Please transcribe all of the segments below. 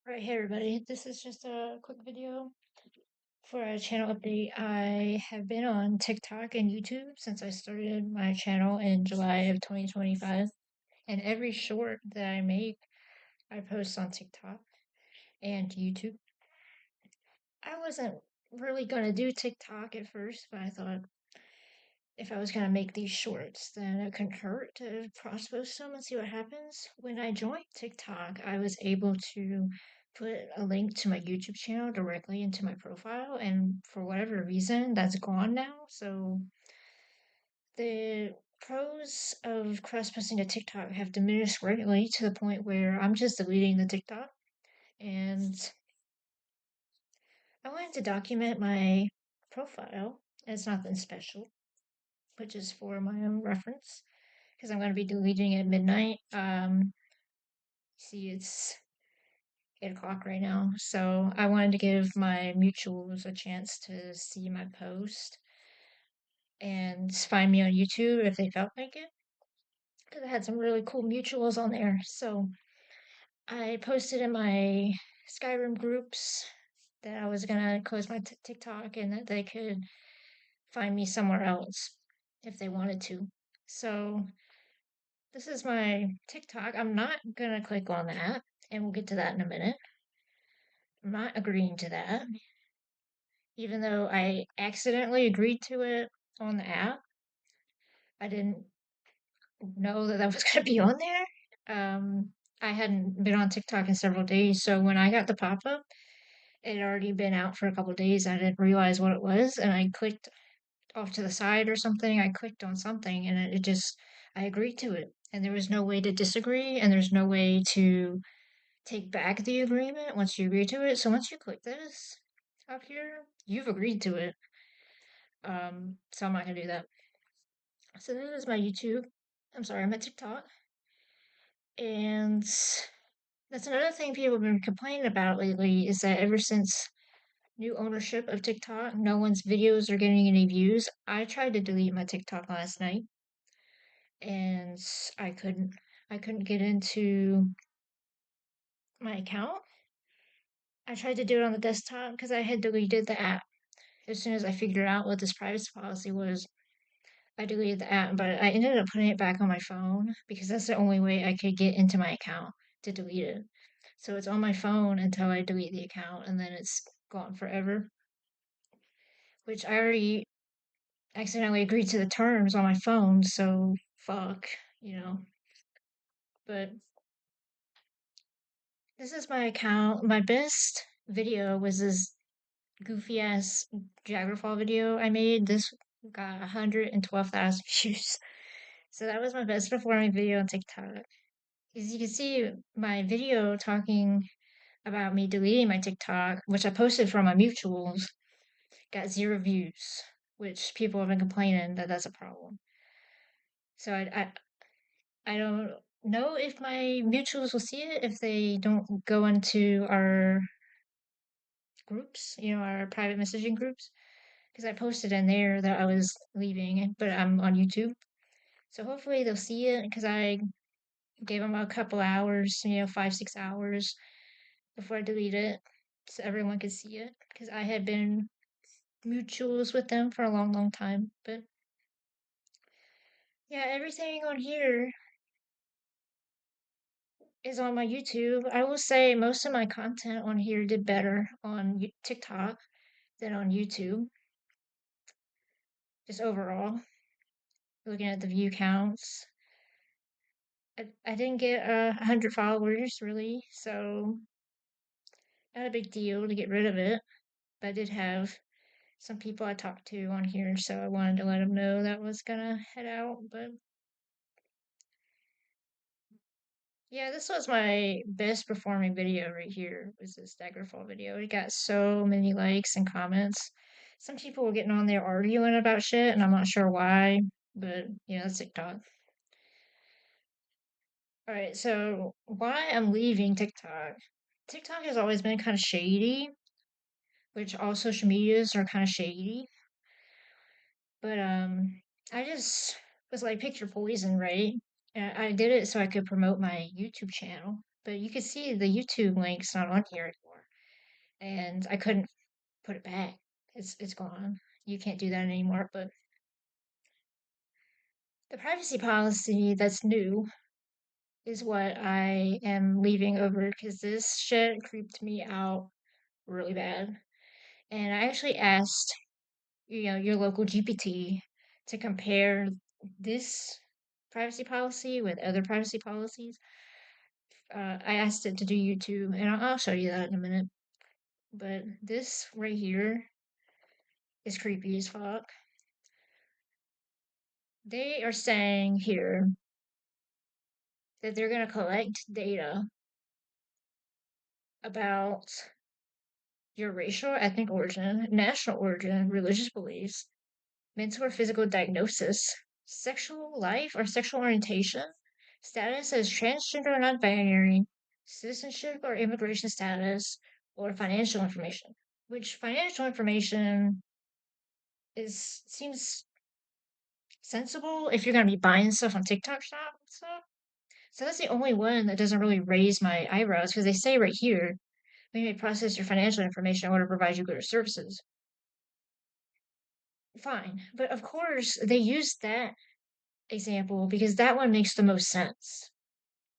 Right, hey everybody, this is just a quick video for a channel update. I have been on TikTok and YouTube since I started my channel in July of 2025, and every short that I make, I post on TikTok and YouTube. I wasn't really gonna do TikTok at first, but I thought if I was gonna make these shorts, then it couldn't hurt to cross post them and see what happens. When I joined TikTok, I was able to put a link to my YouTube channel directly into my profile, and for whatever reason, that's gone now. So the pros of cross posting to TikTok have diminished greatly to the point where I'm just deleting the TikTok. And I wanted to document my profile as nothing special, but just for my own reference because I'm going to be deleting at midnight. See, it's 8 o'clock right now, so I wanted to give my mutuals a chance to see my post and find me on YouTube if they felt like it, because I had some really cool mutuals on there. So I posted in my Skyrim groups that I was gonna close my TikTok and that they could find me somewhere else if they wanted to. So this is my TikTok. I'm not gonna click on that, and we'll get to that in a minute. I'm not agreeing to that, even though I accidentally agreed to it on the app. I didn't know that that was gonna be on there. I hadn't been on TikTok in several days, so when I got the pop up, it had already been out for a couple days. I didn't realize what it was, and I clicked off to the side or something. I clicked on something, and it just I agreed to it, and there was no way to disagree, and there's no way to take back the agreement once you agree to it. So once you click this up here, you've agreed to it. So I'm not gonna do that. So this is my YouTube. I'm sorry, my TikTok. And that's another thing people have been complaining about lately is that ever since new ownership of TikTok, no one's videos are getting any views. I tried to delete my TikTok last night and I couldn't. I couldn't get into my account. I tried to do it on the desktop because I had deleted the app. As soon as I figured out what this privacy policy was, I deleted the app, but I ended up putting it back on my phone because that's the only way I could get into my account to delete it. So it's on my phone until I delete the account and then it's gone forever, which I already accidentally agreed to the terms on my phone, so fuck, you know. But this is my account. My best video was this goofy ass Jaggerfall video I made. This got 112,000 views. So that was my best performing video on TikTok. As you can see, my video talking about me deleting my TikTok, which I posted from my mutuals, got 0 views, which people have been complaining that that's a problem. So I don't know if my mutuals will see it if they don't go into our groups, our private messaging groups, because I posted in there that I was leaving, but I'm on YouTube. So hopefully they'll see it because I gave them a couple hours, 5, 6 hours before I delete it so everyone could see it because I had been mutuals with them for a long, long time. But yeah, everything on here is on my YouTube. I will say most of my content on here did better on TikTok than on YouTube, just overall. Looking at the view counts, I didn't get 100 followers really, so not a big deal to get rid of it. But I did have some people I talked to on here, so I wanted to let them know that was gonna head out. But yeah, this was my best performing video right here. Was this Daggerfall video? It got so many likes and comments. Some people were getting on there arguing about shit, and I'm not sure why, but that's TikTok. All right, so why I'm leaving TikTok? TikTok has always been kind of shady, which all social medias are kind of shady. But I just was like, pick your poison, right? And I did it so I could promote my YouTube channel. but you can see the YouTube link's not on here anymore. And I couldn't put it back. It's gone. You can't do that anymore. But the privacy policy that's new is what I am leaving over because this shit creeped me out really bad. And I actually asked, your local GPT to compare this privacy policy with other privacy policies. I asked it to do YouTube, and I'll show you that in a minute. But this right here is creepy as fuck. They are saying here that they're going to collect data about your racial, ethnic origin, national origin, religious beliefs, mental or physical diagnosis, sexual life or sexual orientation, status as transgender or non-binary, citizenship or immigration status, or financial information. Which financial information seems sensible if you're gonna be buying stuff on TikTok Shop and stuff. So that's the only one that doesn't really raise my eyebrows because they say right here, we may process your financial information in order to provide you good services. Fine, but of course they use that example because that one makes the most sense.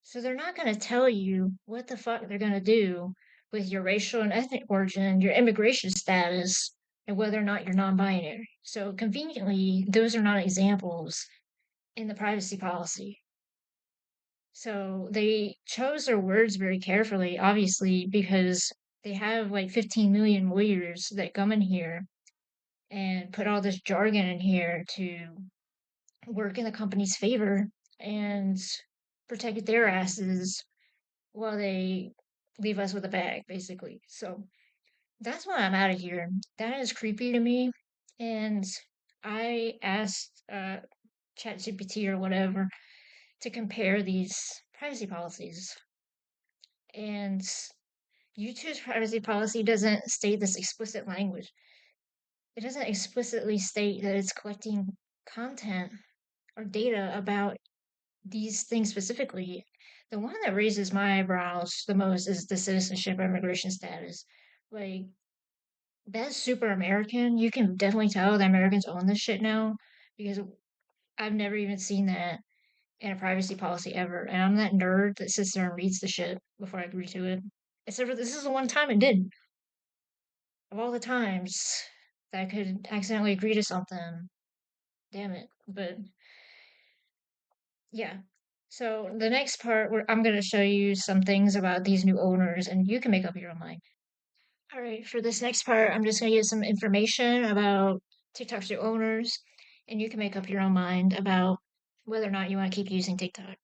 So they're not going to tell you what the fuck they're going to do with your racial and ethnic origin, your immigration status, and whether or not you're non binary. So conveniently, those are not examples in the privacy policy. So they chose their words very carefully, obviously, because they have like 15 million lawyers that come in here and put all this jargon in here to work in the company's favor and protect their asses while they leave us with a bag, basically. So that's why I'm out of here. That is creepy to me. And I asked ChatGPT or whatever to compare these privacy policies. And YouTube's privacy policy doesn't state this explicit language. It doesn't explicitly state that it's collecting content or data about these things specifically. The one that raises my eyebrows the most is the citizenship or immigration status. Like, that's super American. You can definitely tell the Americans own this shit now because I've never even seen that in a privacy policy ever. And I'm that nerd that sits there and reads the shit before I agree to it. Except for this is the one time it didn't. Of all the times that I could accidentally agree to something, damn it. But yeah. So the next part, where I'm going to show you some things about these new owners, and you can make up your own mind. All right, for this next part, I'm just going to give some information about TikTok's new owners, and you can make up your own mind about whether or not you want to keep using TikTok.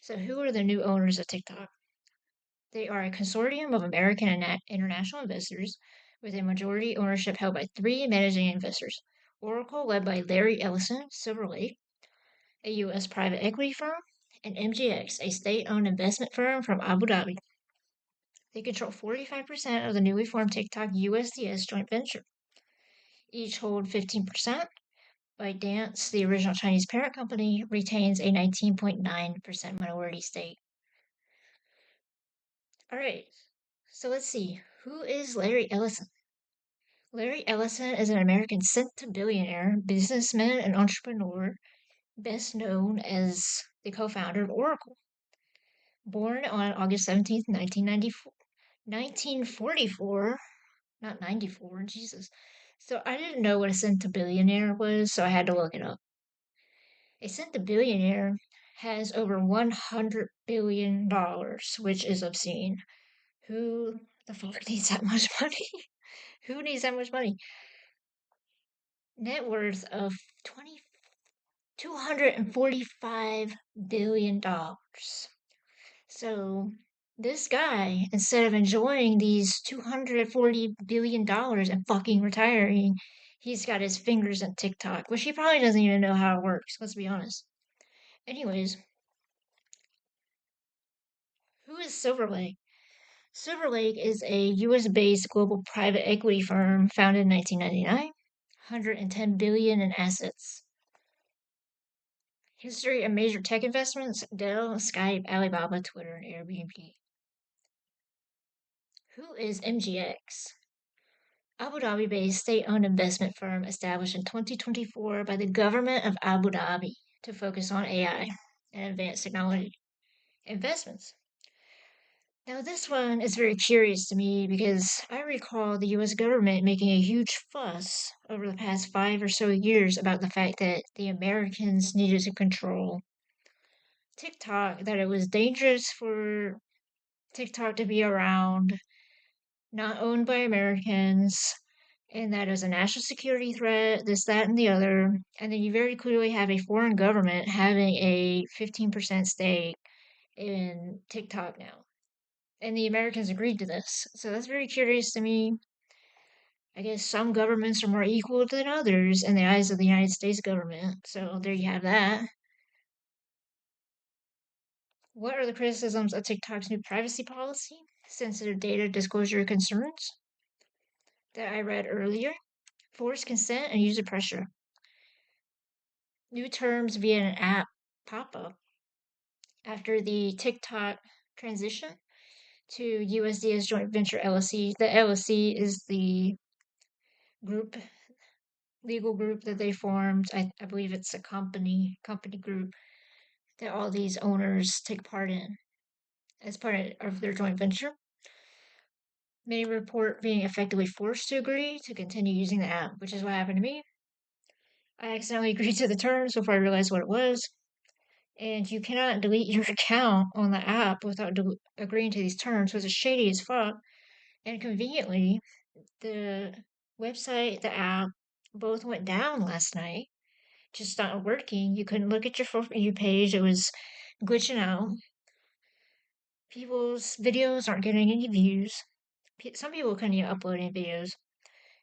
So, who are the new owners of TikTok? They are a consortium of American and international investors with a majority ownership held by three managing investors: Oracle, led by Larry Ellison, Silver Lake, a U.S. private equity firm, and MGX, a state-owned investment firm from Abu Dhabi. They control 45% of the newly formed TikTok USDS joint venture. Each hold 15%. ByteDance, the original Chinese parent company, retains a 19.9% minority stake. All right, so let's see. Who is Larry Ellison? Larry Ellison is an American centibillionaire, businessman, and entrepreneur, best known as the co-founder of Oracle. Born on August 17th, 1944, not 94, Jesus. So I didn't know what a centibillionaire was, so I had to look it up. A centibillionaire has over $100 billion, which is obscene. Who the fuck needs that much money? Who needs that much money? Net worth of $245 billion. So this guy, instead of enjoying these $240 billion and fucking retiring, he's got his fingers in TikTok, which he probably doesn't even know how it works, let's be honest. Anyways, who is Silver Lake? Silver Lake is a US-based global private equity firm founded in 1999, 110 billion in assets. History and major tech investments: Dell, Skype, Alibaba, Twitter, and Airbnb. Who is MGX? Abu Dhabi based state owned investment firm established in 2024 by the government of Abu Dhabi to focus on AI and advanced technology investments. Now, this one is very curious to me because I recall the US government making a huge fuss over the past 5 or so years about the fact that the Americans needed to control TikTok, that it was dangerous for TikTok to be around, not owned by Americans, and that it was a national security threat, this, that, and the other. And then you very clearly have a foreign government having a 15% stake in TikTok now. And the Americans agreed to this. So that's very curious to me. I guess some governments are more equal than others in the eyes of the United States government. So there you have that. What are the criticisms of TikTok's new privacy policy, sensitive data disclosure concerns that I read earlier, forced consent, and user pressure? New terms via an app pop up after the TikTok transition to USDS joint venture LLC. The LLC is the group, legal group that they formed. I believe it's a company group that all these owners take part in as part of their joint venture. Many report being effectively forced to agree to continue using the app, which is what happened to me. I accidentally agreed to the terms before I realized what it was. And you cannot delete your account on the app without agreeing to these terms, which is shady as fuck. And conveniently, the website, the app, both went down last night, just not working. You couldn't look at your For You page, it was glitching out. People's videos aren't getting any views. Some people couldn't even upload any videos.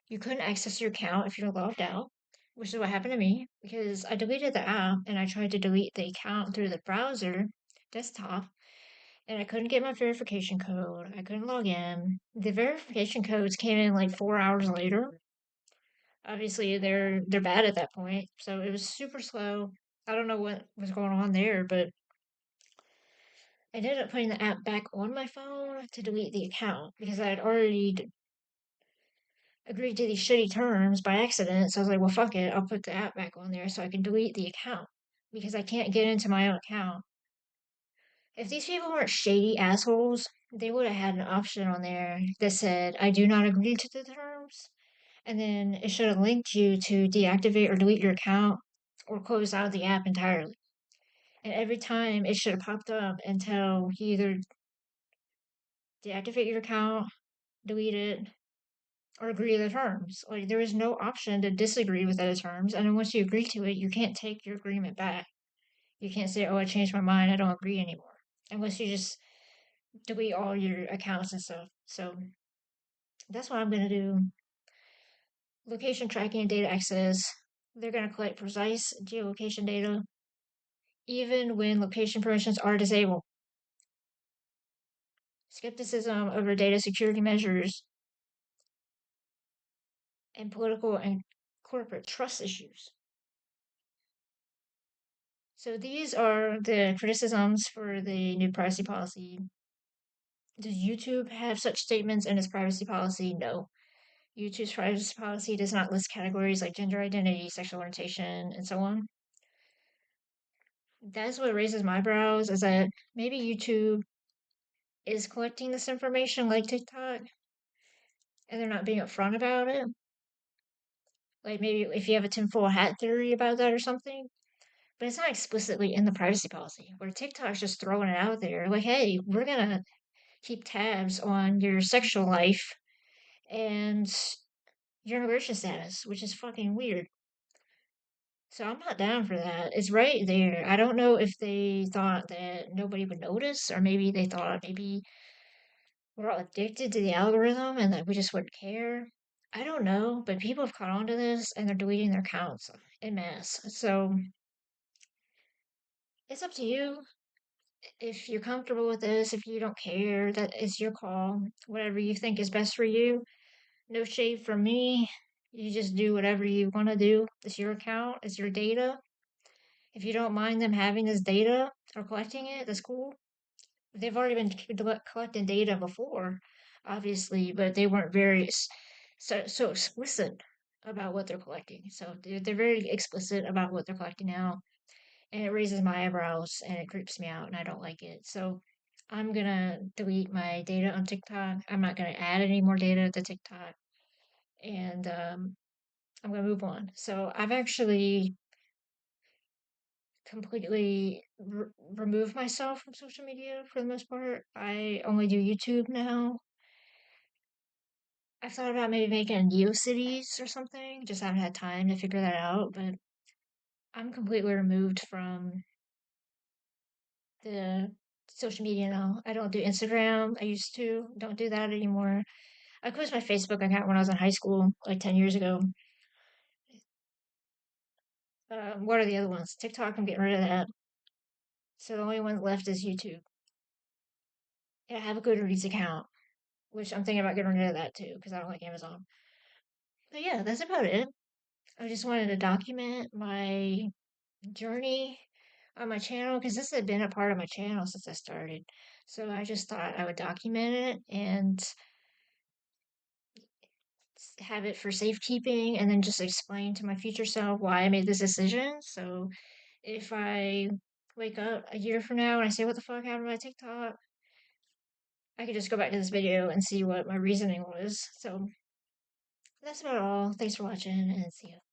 You couldn't access your account if you're logged out, which is what happened to me because I deleted the app and I tried to delete the account through the browser desktop and I couldn't get my verification code. I couldn't log in. The verification codes came in like 4 hours later. Obviously, they're bad at that point, so it was super slow. I don't know what was going on there, but I ended up putting the app back on my phone to delete the account because I had already agreed to these shitty terms by accident. So I was like, well, fuck it. I'll put the app back on there so I can delete the account because I can't get into my own account. If these people weren't shady assholes, they would have had an option on there that said, I do not agree to the terms. And then it should have linked you to deactivate or delete your account or close out the app entirely. And every time it should have popped up until you either deactivate your account, delete it, or agree to the terms. Like there is no option to disagree with those terms. And then once you agree to it, you can't take your agreement back. You can't say, oh, I changed my mind, I don't agree anymore. Unless you just delete all your accounts and stuff. So that's what I'm gonna do. Location tracking and data access. They're gonna collect precise geolocation data even when location permissions are disabled. Skepticism over data security measures and political and corporate trust issues. So these are the criticisms for the new privacy policy. Does YouTube have such statements in its privacy policy? No. YouTube's privacy policy does not list categories like gender identity, sexual orientation, and so on. That's what raises my brows is that maybe YouTube is collecting this information like TikTok and they're not being upfront about it. Like maybe if you have a tinfoil hat theory about that or something, but it's not explicitly in the privacy policy. Where TikTok's just throwing it out there, like, hey, we're gonna keep tabs on your sexual life and your immigration status, which is fucking weird. So I'm not down for that. It's right there. I don't know if they thought that nobody would notice, or maybe they thought maybe we're all addicted to the algorithm and that we just wouldn't care. I don't know, but people have caught on to this and they're deleting their accounts en masse. So it's up to you. If you're comfortable with this, if you don't care, that is your call. Whatever you think is best for you. No shade from me. You just do whatever you want to do. It's your account, it's your data. If you don't mind them having this data or collecting it, that's cool. They've already been collecting data before. obviously, but they weren't very so explicit about what they're collecting. So they're very explicit about what they're collecting now, and it raises my eyebrows and it creeps me out, and I don't like it. So I'm gonna delete my data on TikTok. I'm not gonna add any more data to TikTok, and I'm gonna move on. So I've actually completely removed myself from social media for the most part. I only do YouTube now. I thought about maybe making GeoCities or something, just haven't had time to figure that out, but I'm completely removed from the social media now. I don't do Instagram. I used to. Don't do that anymore. I closed my Facebook account when I was in high school, like 10 years ago. What are the other ones? TikTok, I'm getting rid of that. So the only one left is YouTube. And I have a Goodreads account, which I'm thinking about getting rid of that too, because I don't like Amazon. But yeah, that's about it. I just wanted to document my journey on my channel because this had been a part of my channel since I started. So I just thought I would document it and have it for safekeeping and then just explain to my future self why I made this decision. So if I wake up a year from now and I say, what the fuck happened to my TikTok? I could just go back to this video and see what my reasoning was. So that's about all. Thanks for watching and see you.